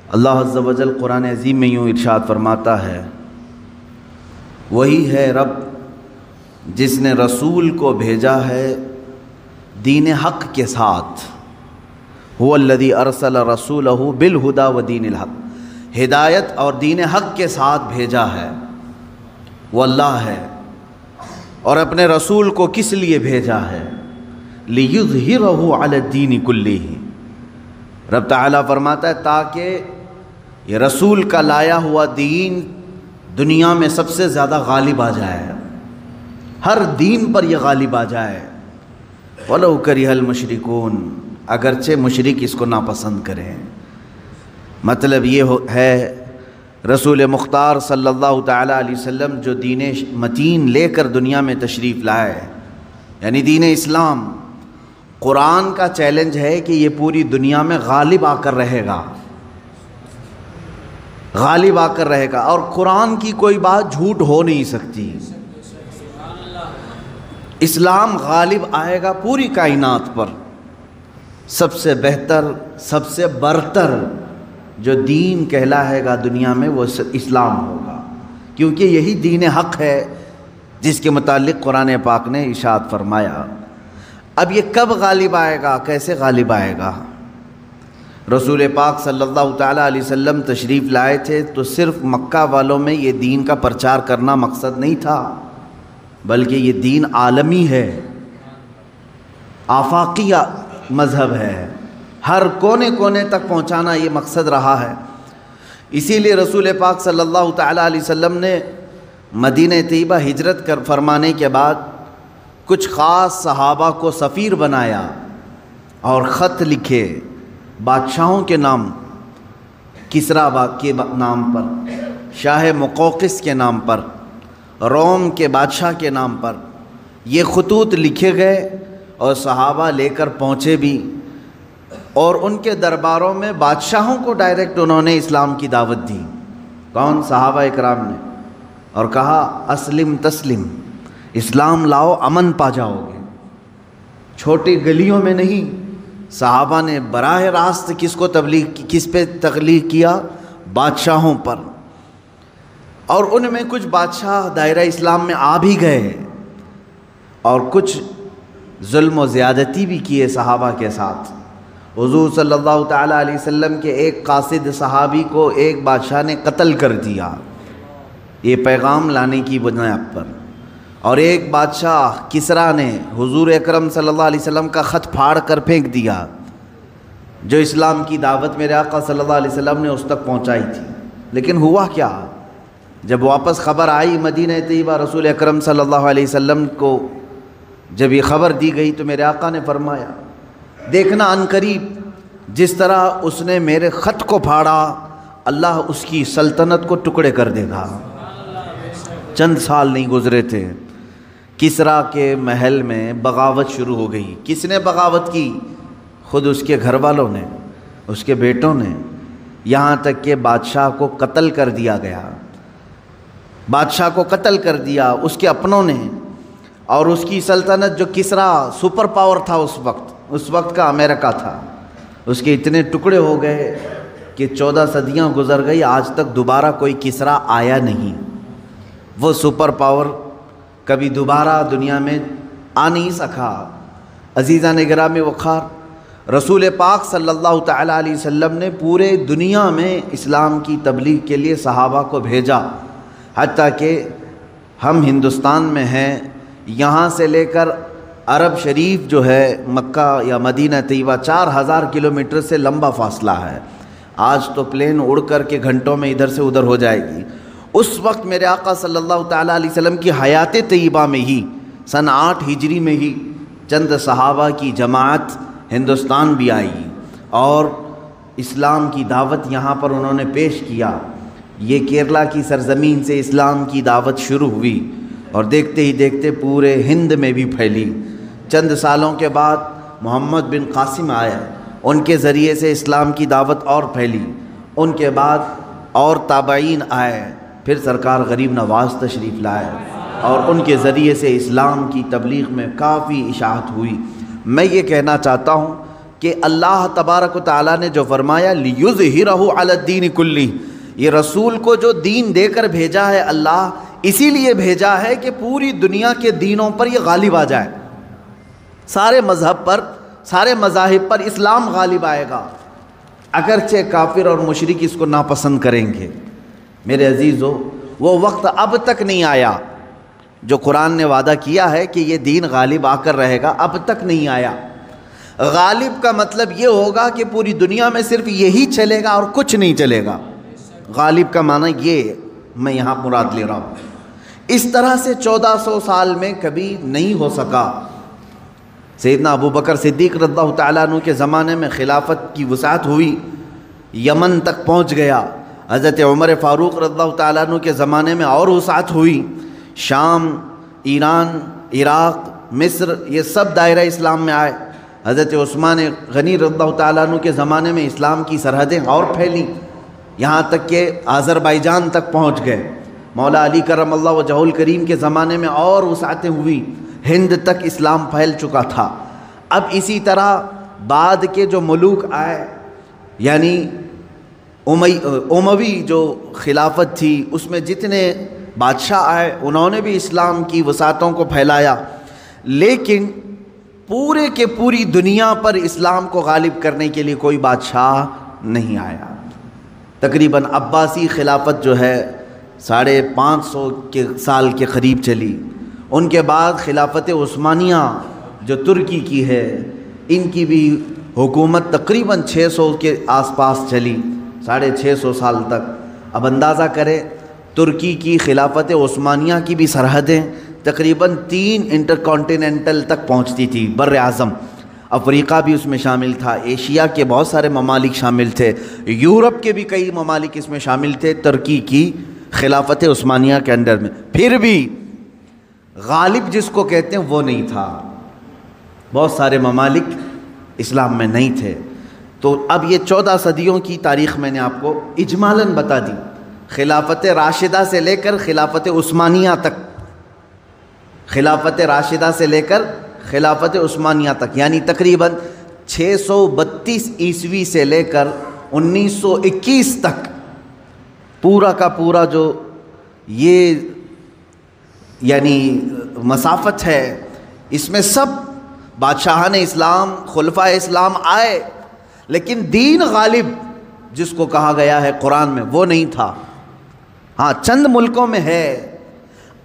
اللہ عز و جل قرآن عظیم میں یوں ارشاد فرماتا ہے، وہی ہے رب جس نے رسول کو بھیجا ہے دین حق کے ساتھ، هو الذی ارسل رسولہ بالہدی ودین الحق، ہدایت اور دین حق کے ساتھ بھیجا ہے، وہ اللہ ہے۔ اور اپنے رسول کو کس لیے بھیجا ہے؟ لِیُظْہِرَهُ عَلَى الدِّینِ كُلِّهِ، رب تعالیٰ فرماتا ہے تاکہ یہ رسول کا لایا ہوا دین دنیا میں سب سے زیادہ غالب آ جائے، ہر دین پر یہ غالب آ جائے، وَلَوْ كَرِهَ الْمُشْرِكُونَ، اگرچہ مشرک اس کو ناپسند کریں۔ مطلب یہ ہے رسول مختار صلی اللہ تعالیٰ علیہ وسلم جو دین متین لے کر دنیا میں تشریف لائے، یعنی دین اسلام، قرآن کا چیلنج ہے کہ یہ پوری دنیا میں غالب آ کر رہے گا، غالب آ کر رہے گا، اور قرآن کی کوئی بات جھوٹ ہو نہیں سکتی۔ اسلام غالب آئے گا پوری کائنات پر۔ سب سے بہتر، سب سے برتر جو دین کہلائے گا دنیا میں وہ اسلام ہوگا، کیونکہ یہی دین حق ہے جس کے متعلق قرآن پاک نے ارشاد فرمایا۔ اب یہ کب غالب آئے گا، کیسے غالب آئے گا؟ رسول پاک صلی اللہ تعالیٰ علیہ وسلم تشریف لائے تھے تو صرف مکہ والوں میں یہ دین کا پرچار کرنا مقصد نہیں تھا، بلکہ یہ دین عالمی ہے، آفاقی مذہب ہے، ہر کونے کونے تک پہنچانا یہ مقصد رہا ہے۔ اسی لیے رسول پاک صلی اللہ تعالیٰ علیہ وسلم نے مدینہ طیبہ ہجرت فرمانے کے بعد کچھ خاص صحابہ کو سفیر بنایا اور خط لکھے بادشاہوں کے نام، کسریٰ کے نام پر، شاہ مقوقس کے نام پر، روم کے بادشاہ کے نام پر یہ خطوط لکھے گئے، اور صحابہ لے کر پہنچے بھی، اور ان کے درباروں میں بادشاہوں کو ڈائریکٹ انہوں نے اسلام کی دعوت دی۔ کون؟ صحابہ اکرام نے، اور کہا اسلم تسلم، اسلام لاؤ امن پا جاؤ گے۔ چھوٹی گلیوں میں نہیں، صحابہ نے براہ راست کس کو کس پہ تبلیغ کیا؟ بادشاہوں پر۔ اور ان میں کچھ بادشاہ دائرہ اسلام میں آ بھی گئے، اور کچھ ظلم و زیادتی بھی کیے صحابہ کے ساتھ۔ حضور صلی اللہ تعالیٰ علیہ وسلم کے ایک قاصد صحابی کو ایک بادشاہ نے قتل کر دیا، یہ پیغام لانے کی بنیاد پر، اور ایک بادشاہ کسریٰ نے حضور اکرم صلی اللہ علیہ وسلم کا خط پھاڑ کر پھینک دیا، جو اسلام کی دعوت میرے آقا صلی اللہ علیہ وسلم نے اس تک پہنچائی تھی۔ لیکن ہوا کیا؟ جب واپس خبر آئی مدینہ طیبہ، رسول اکرم صلی اللہ علیہ وسلم کو جب یہ خبر دی گئی تو میرے آقا نے فرمایا، دیکھنا عنقریب جس طرح اس نے میرے خط کو پھاڑا، اللہ اس کی سلطنت کو ٹکڑے کر دے گا۔ چند سال نہیں گزرے تھے، کسریٰ کے محل میں بغاوت شروع ہو گئی۔ کس نے بغاوت کی؟ خود اس کے گھر والوں نے، اس کے بیٹوں نے، یہاں تک کہ بادشاہ کو قتل کر دیا گیا، بادشاہ کو قتل کر دیا اس کے اپنوں نے۔ اور اس کی سلطنت، جو کسریٰ سپر پاور تھا اس وقت کا امریکہ تھا، اس کے اتنے ٹکڑے ہو گئے کہ 14 صدیاں گزر گئی، آج تک دوبارہ کوئی کسریٰ آیا نہیں۔ وہ سپر پاور کبھی دوبارہ دنیا میں آ نہیں سکا۔ عزیزان گرامی وقار، رسول پاک صلی اللہ تعالیٰ علیہ وسلم نے پورے دنیا میں اسلام کی تبلیغ کے لیے صحابہ کو بھیجا، حتیٰ کہ ہم ہندوستان میں ہیں، یہاں سے لے کر عرب شریف جو ہے مکہ یا مدینہ طیبہ 4000 کلومیٹر سے لمبا فاصلہ ہے۔ آج تو پلین اڑ کر کے گھنٹوں میں ادھر سے ادھر ہو جائے گی۔ اس وقت میرے آقا صلی اللہ تعالیٰ علیہ وسلم کی حیات طیبہ میں ہی سن 8 ہجری میں ہی چند صحابہ کی جماعت ہندوستان بھی آئی، اور اسلام کی دعوت یہاں پر انہوں نے پیش کیا۔ یہ کیرلا کی سرزمین سے اسلام کی دعوت شروع ہوئی، اور دیکھتے ہی دیکھتے پورے ہند میں بھی پھیلی۔ چند سالوں کے بعد محمد بن قاسم آئے، ان کے ذریعے سے اسلام کی دعوت اور پھیلی۔ ان کے بعد اور تابعین آئے، پھر سرکار غریب نواز تشریف لائے، اور ان کے ذریعے سے اسلام کی تبلیغ میں کافی اشاعت ہوئی۔ میں یہ کہنا چاہتا ہوں کہ اللہ تبارک و تعالیٰ نے جو فرمایا لِيُظْهِرَهُ عَلَى الدِّينِ كُلِّهِ، یہ رسول کو جو دین دے کر بھیجا ہے اللہ اسی لیے بھیجا ہے کہ پوری دنیا کے دینوں پر یہ غالب آ جائے، سارے مذہب پر، سارے مذاہب پر اسلام غالب آئے گا، اگرچہ کافر اور مشرک اس کو ناپسند کریں گے۔ میرے عزیزو، وہ وقت اب تک نہیں آیا جو قرآن نے وعدہ کیا ہے کہ یہ دین غالب آ کر رہے گا، اب تک نہیں آیا۔ غالب کا مطلب یہ ہوگا کہ پوری دنیا میں صرف یہی چلے گا اور کچھ نہیں چلے گا۔ غالب کا معنی یہ میں یہاں مراد لے رہا ہوں۔ اس طرح سے 1400 سال میں کبھی نہیں ہو سکا۔ سیدنا ابو بکر صدیق رضی اللہ تعالیٰ عنہ کے زمانے میں خلافت کی وسعت ہوئی، یمن تک پہنچ گیا۔ حضرت عمر فاروق رضی اللہ تعالیٰ عنہ کے زمانے میں اور وسعت ہوئی، شام، ایران، عراق، مصر، یہ سب دائرہ اسلام میں آئے۔ حضرت عثمان غنی رضی اللہ تعالیٰ عنہ کے زمانے میں اسلام کی سرحدیں اور پھیلیں، یہاں تک کہ آذربائیجان تک پہنچ گئے۔ مولا علی کرم اللہ وجہہ الکریم کے زمانے میں اور وسعتیں ہوئی، ہند تک اسلام پھیل چکا تھا۔ اب اسی طرح بعد کے جو ملوک آئے، یعنی اموی جو خلافت تھی، اس میں جتنے بادشاہ آئے انہوں نے بھی اسلام کی وسعتوں کو پھیلایا، لیکن پورے کے پوری دنیا پر اسلام کو غالب کرنے کے لیے کوئی بادشاہ نہیں آیا۔ تقریباً عباسی خلافت جو ہے 550 سال کے قریب چلی، ان کے بعد خلافت عثمانیہ جو ترکی کی ہے، ان کی بھی حکومت تقریباً 600 کے آس پاس چلی، 650 سال تک۔ اب اندازہ کریں ترکی کی خلافت عثمانیہ کی بھی سرحدیں تقریباً 3 انٹرکانٹیننٹل تک پہنچتی تھی، بر اعظم۔ افریقہ بھی اس میں شامل تھا، ایشیا کے بہت سارے ممالک شامل تھے، یورپ کے بھی کئی ممالک اس میں شامل تھے ترکی کی خلافت عثمانیہ کے انڈر میں۔ پھر بھی غالب جس کو کہتے ہیں وہ نہیں تھا، بہت سارے ممالک اسلام میں نہیں تھے۔ تو اب یہ 14 صدیوں کی تاریخ میں نے آپ کو اجمالاً بتا دی، خلافت راشدہ سے لے کر خلافت عثمانیہ تک، خلافت راشدہ سے لے کر خلافت عثمانیہ تک، یعنی تقریباً 632 عیسوی سے لے کر 1921 تک پورا کا پورا جو یہ یعنی مسافت ہے، اس میں سب بادشاہان اسلام، خلفائے اسلام آئے، لیکن دین غالب جس کو کہا گیا ہے قرآن میں وہ نہیں تھا۔ ہاں چند ملکوں میں ہے،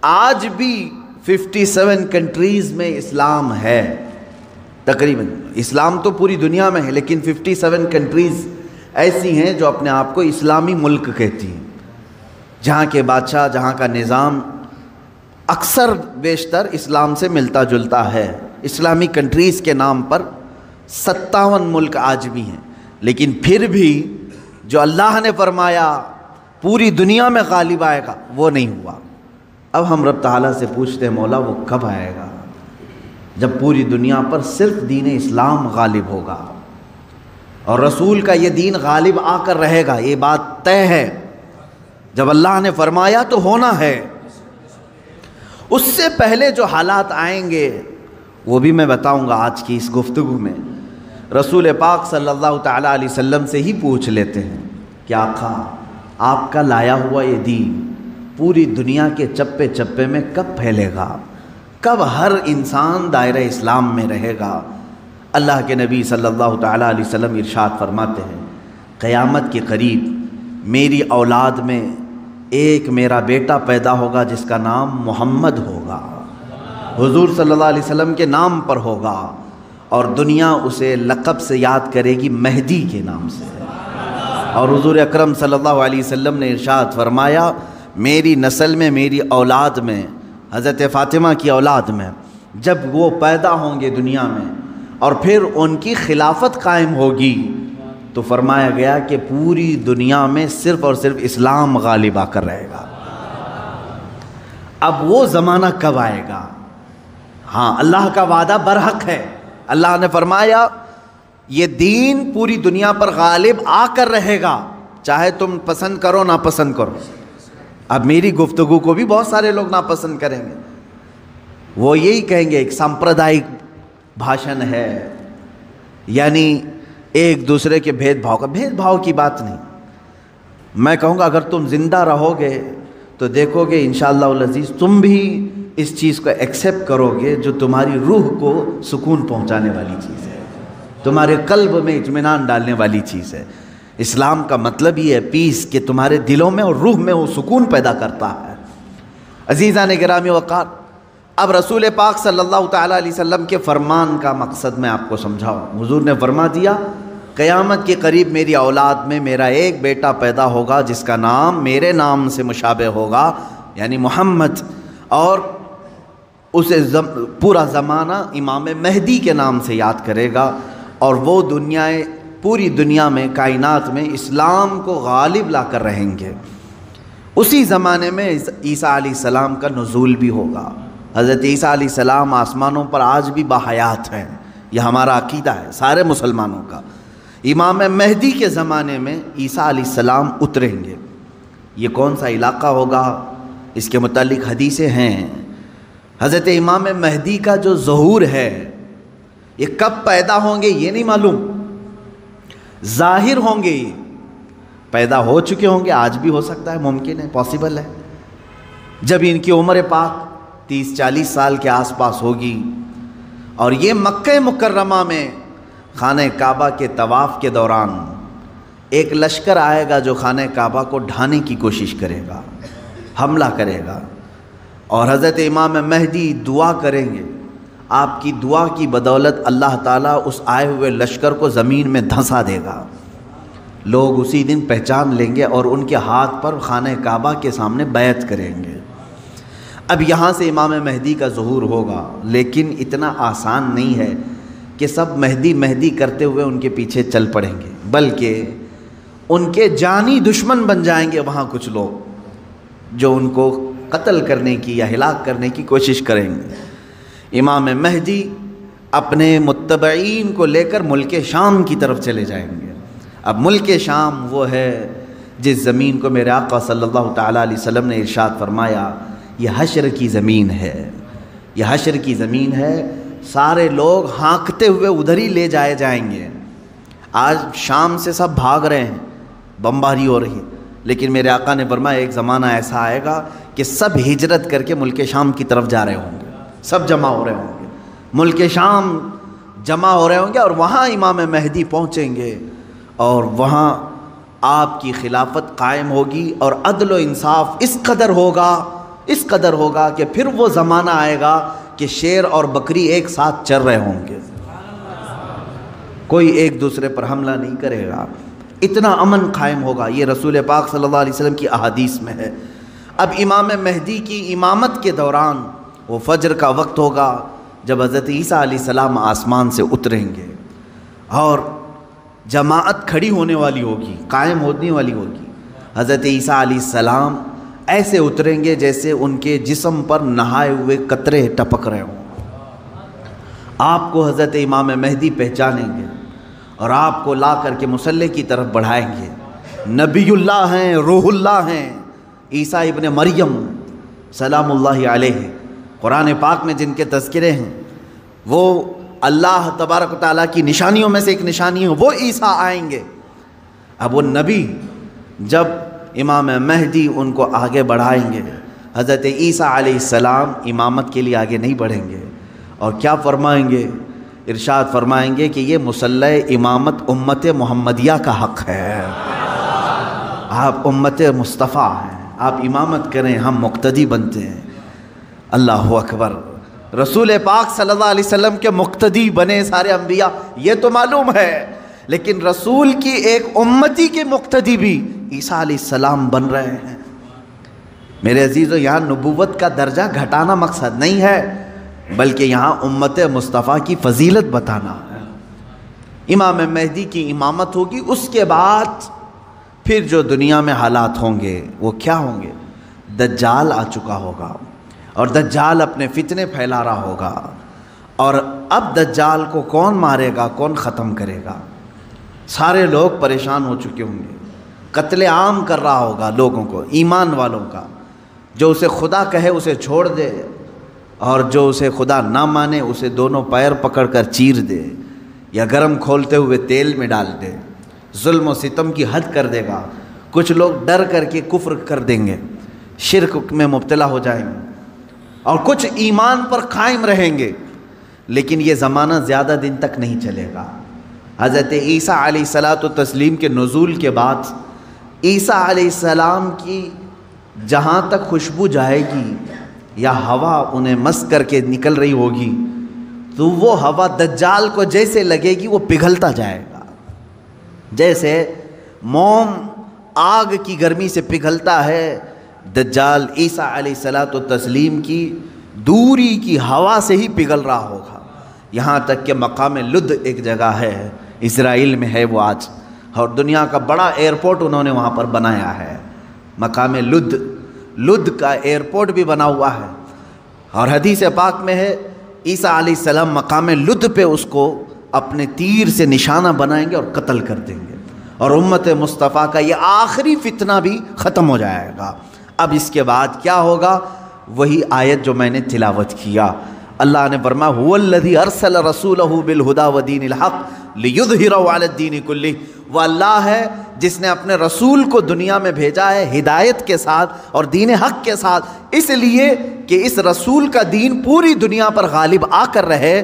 آج بھی 57 کنٹریز میں اسلام ہے، تقریباً اسلام تو پوری دنیا میں ہے، لیکن 57 کنٹریز ایسی ہیں جو اپنے آپ کو اسلامی ملک کہتی ہیں، جہاں کے بادشاہ، جہاں کا نظام اکثر بیشتر اسلام سے ملتا جلتا ہے۔ اسلامی کنٹریز کے نام پر 57 ملک آج بھی ہیں، لیکن پھر بھی جو اللہ نے فرمایا پوری دنیا میں غالب آئے گا وہ نہیں ہوا۔ اب ہم رب تعالیٰ سے پوچھتے ہیں مولا وہ کب آئے گا جب پوری دنیا پر صرف دین اسلام غالب ہوگا اور رسول کا یہ دین غالب آ کر رہے گا، یہ بات طے ہے۔ جب اللہ نے فرمایا تو ہونا ہے۔ اس سے پہلے جو حالات آئیں گے وہ بھی میں بتاؤں گا آج کی اس گفتگو میں۔ رسول پاک صلی اللہ تعالیٰ علیہ وسلم سے ہی پوچھ لیتے ہیں کہ آقا آپ کا لایا ہوا یہ دین پوری دنیا کے چپے چپے میں کب پھیلے گا، کب ہر انسان دائرہ اسلام میں رہے گا؟ اللہ کے نبی صلی اللہ تعالیٰ علیہ وسلم ارشاد فرماتے ہیں قیامت کے قریب میری اولاد میں ایک میرا بیٹا پیدا ہوگا جس کا نام محمد ہوگا، حضور صلی اللہ علیہ وسلم کے نام پر ہوگا، اور دنیا اسے لقب سے یاد کرے گی مہدی کے نام سے۔ اور حضور اکرم صلی اللہ علیہ وسلم نے ارشاد فرمایا میری نسل میں، میری اولاد میں، حضرت فاطمہ کی اولاد میں جب وہ پیدا ہوں گے دنیا میں اور پھر ان کی خلافت قائم ہوگی تو فرمایا گیا کہ پوری دنیا میں صرف اور صرف اسلام غالب آ کر رہے گا۔ اب وہ زمانہ کب آئے گا؟ ہاں اللہ کا وعدہ برحق ہے، اللہ نے فرمایا یہ دین پوری دنیا پر غالب آ کر رہے گا، چاہے تم پسند کرو نہ پسند کرو۔ اب میری گفتگو کو بھی بہت سارے لوگ ناپسند کریں گے، وہ یہی کہیں گے ایک سمپردائک بھاشن ہے، یعنی ایک دوسرے کے بھید بھاؤ کی بات نہیں. میں کہوں گا اگر تم زندہ رہو گے تو دیکھو گے انشاءاللہ العزیز تم بھی اس چیز کو ایکسیپٹ کرو گے جو تمہاری روح کو سکون پہنچانے والی چیز ہے، تمہارے قلب میں اطمینان ڈالنے والی چیز ہے. اسلام کا مطلب یہ ہے پیس، کہ تمہارے دلوں میں اور روح میں وہ سکون پیدا کرتا ہے. عزیزان گرامی وقار، اب رسول پاک صلی اللہ تعالیٰ علیہ وسلم کے فرمان کا مقصد میں آپ کو سمجھاؤں. حضور نے فرما دیا قیامت کے قریب میری اولاد میں میرا ایک بیٹا پیدا ہوگا جس کا نام میرے نام سے مشابہ ہوگا، یعنی محمد، اور اسے پورا زمانہ امام مہدی کے نام سے یاد کرے گا، اور وہ پوری دنیا میں کائنات میں اسلام کو غالب لا کر رہیں گے. اسی زمانے میں عیسیٰ علیہ السلام کا نزول بھی ہوگا. حضرت عیسیٰ علیہ السلام آسمانوں پر آج بھی باحیات ہیں، یہ ہمارا عقیدہ ہے سارے مسلمانوں کا. امام مہدی کے زمانے میں عیسیٰ علیہ السلام اتریں گے. یہ کون سا علاقہ ہوگا اس کے متعلق حدیثیں ہیں. حضرت امام مہدی کا جو ظہور ہے یہ کب پیدا ہوں گے یہ نہیں معلوم، ظاہر ہوں گے، یہ پیدا ہو چکے ہوں گے، آج بھی ہو سکتا ہے، ممکن ہے، پاسبل ہے. جب ان کی عمر پاک 30-40 سال کے آس پاس ہوگی اور یہ مکہ مکرمہ میں خانہ کعبہ کے طواف کے دوران ایک لشکر آئے گا جو خانہ کعبہ کو ڈھانے کی کوشش کرے گا، حملہ کرے گا، اور حضرت امام مہدی دعا کریں گے. آپ کی دعا کی بدولت اللہ تعالیٰ اس آئے ہوئے لشکر کو زمین میں دھنسا دے گا. لوگ اسی دن پہچان لیں گے اور ان کے ہاتھ پر خانہ کعبہ کے سامنے بیعت کریں گے. اب یہاں سے امام مہدی کا ظہور ہوگا، لیکن اتنا آسان نہیں ہے کہ سب مہدی مہدی کرتے ہوئے ان کے پیچھے چل پڑیں گے، بلکہ ان کے جانی دشمن بن جائیں گے وہاں کچھ لوگ جو ان کو قتل کرنے کی یا ہلاک کرنے کی کوشش کریں گے. امام مہدی اپنے متبعین کو لے کر ملک شام کی طرف چلے جائیں گے. اب ملک شام وہ ہے جس زمین کو میرے آقا صلی اللہ تعالیٰ علیہ وسلم نے ارشاد فرمایا یہ حشر کی زمین ہے، یہ حشر کی زمین ہے، سارے لوگ ہانکتے ہوئے ادھر ہی لے جائے جائیں گے. آج شام سے سب بھاگ رہے ہیں، بمباری ہو رہی ہے، لیکن میرے آقا نے فرمایا ایک زمانہ ایسا آئے گا کہ سب ہجرت کر کے ملک شام کی طرف جا رہے ہوں گے، سب جمع ہو رہے ہوں گے، ملک شام جمع ہو رہے ہوں گے، اور وہاں امام مہدی پہنچیں گے اور وہاں آپ کی خلافت قائم ہوگی، اور عدل و انصاف اس قدر ہوگا کہ پھر وہ زمانہ آئے گا کہ شیر اور بکری ایک ساتھ چر رہے ہوں گے، کوئی ایک دوسرے پر حملہ نہیں کرے گا، اتنا امن قائم ہوگا. یہ رسول پاک صلی اللہ علیہ وسلم کی احادیث میں ہے. اب امام مہدی کی امامت کے دوران وہ فجر کا وقت ہوگا جب حضرت عیسیٰ علیہ السلام آسمان سے اتریں گے اور جماعت کھڑی ہونے والی ہوگی، قائم ہونے والی ہوگی. حضرت عیسیٰ علیہ السلام ایسے اتریں گے جیسے ان کے جسم پر نہائے ہوئے قطرے ٹپک رہے ہوں. آپ کو حضرت امام مہدی پہچانیں گے اور آپ کو لا کر کے مصلی کی طرف بڑھائیں گے. نبی اللہ ہیں، روح اللہ ہیں، عیسیٰ ابن مریم سلام اللہ علیہ، قرآن پاک میں جن کے تذکرے ہیں، وہ اللہ تبارک و تعالیٰ کی نشانیوں میں سے ایک نشانی ہے، وہ عیسیٰ آئیں گے. اب وہ نبی جب امام مہدی ان کو آگے بڑھائیں گے، حضرت عیسیٰ علیہ السلام امامت کے لیے آگے نہیں بڑھیں گے، اور کیا فرمائیں گے؟ ارشاد فرمائیں گے کہ یہ مصلی امامت امت محمدیہ کا حق ہے، آپ امت مصطفیٰ ہیں، آپ امامت کریں، ہم مقتدی بنتے ہیں. اللہ اکبر. رسول پاک صلی اللہ علیہ وسلم کے مقتدی بنے سارے انبیاء، یہ تو معلوم ہے، لیکن رسول کی ایک امتی کے مقتدی بھی عیسیٰ علیہ السلام بن رہے ہیں. میرے عزیزو، یہاں نبوت کا درجہ گھٹانا مقصد نہیں ہے، بلکہ یہاں امت مصطفیٰ کی فضیلت بتانا ہے. امام مہدی کی امامت ہوگی، اس کے بعد پھر جو دنیا میں حالات ہوں گے وہ کیا ہوں گے؟ دجال آ چکا ہوگا اور دجال اپنے فتنے پھیلا رہا ہوگا، اور اب دجال کو کون مارے گا، کون ختم کرے گا؟ سارے لوگ پریشان ہو چکے ہوں گے، قتل عام کر رہا ہوگا لوگوں کو، ایمان والوں کا. جو اسے خدا کہے اسے چھوڑ دے، اور جو اسے خدا نہ مانے اسے دونوں پیر پکڑ کر چیر دے. یا گرم کھولتے ہوئے تیل میں ڈال دے، ظلم و ستم کی حد کر دے گا۔ کچھ لوگ ڈر کر کے کفر کر دیں گے، شرک میں مبتلا ہو جائیں گے، اور کچھ ایمان پر قائم رہیں گے، لیکن یہ زمانہ زیادہ دن تک نہیں چلے گا۔ حضرت عیسیٰ علیہ الصلاۃ والتسلیم کے نزول کے بعد عیسیٰ علیہ السلام کی جہاں تک خوشبو جائے گی یا ہوا انہیں مس کر کے نکل رہی ہوگی، تو وہ ہوا دجال کو جیسے لگے گی وہ پگھلتا جائے گا، جیسے موم آگ کی گرمی سے پگھلتا ہے، دجال عیسیٰ علیہ الصلاۃ والتسلیم کی دوری کی ہوا سے ہی پگھل رہا ہوگا۔ یہاں تک کہ مقام لد ایک جگہ ہے، اسرائیل میں ہے وہ آج، اور دنیا کا بڑا ایئرپورٹ انہوں نے وہاں پر بنایا ہے، مقام لد کا ایئرپورٹ بھی بنا ہوا ہے۔ اور حدیث پاک میں ہے عیسیٰ علیہ السلام مقام لد پہ اس کو اپنے تیر سے نشانہ بنائیں گے اور قتل کر دیں گے، اور امت مصطفیٰ کا یہ آخری فتنہ بھی ختم ہو جائے گا۔ اب اس کے بعد کیا ہوگا؟ وہی آیت جو میں نے تلاوت کیا، اللہ نے فرمایا هو الذی ارسل رسولہ بالہدی ودین الحق لیظہرہ علی الدین کلہ، وہ اللہ ہے جس نے اپنے رسول کو دنیا میں بھیجا ہے ہدایت کے ساتھ اور دین حق کے ساتھ، اس لیے کہ اس رسول کا دین پوری دنیا پر غالب آ کر رہے۔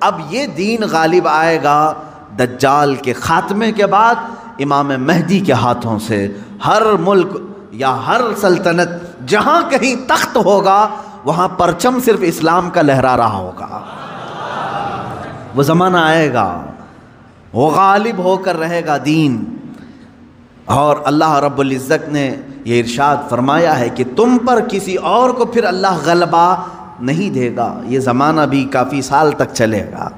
اب یہ دین غالب آئے گا دجال کے خاتمے کے بعد امام مہدی کے ہاتھوں سے۔ ہر ملک یا ہر سلطنت جہاں کہیں تخت ہوگا وہاں پرچم صرف اسلام کا لہرا رہا ہوگا۔ وہ زمانہ آئے گا، وہ غالب ہو کر رہے گا دین۔ اور اللہ رب العزت نے یہ ارشاد فرمایا ہے کہ تم پر کسی اور کو پھر اللہ غلبہ نہیں دے گا۔ یہ زمانہ بھی کافی سال تک چلے گا۔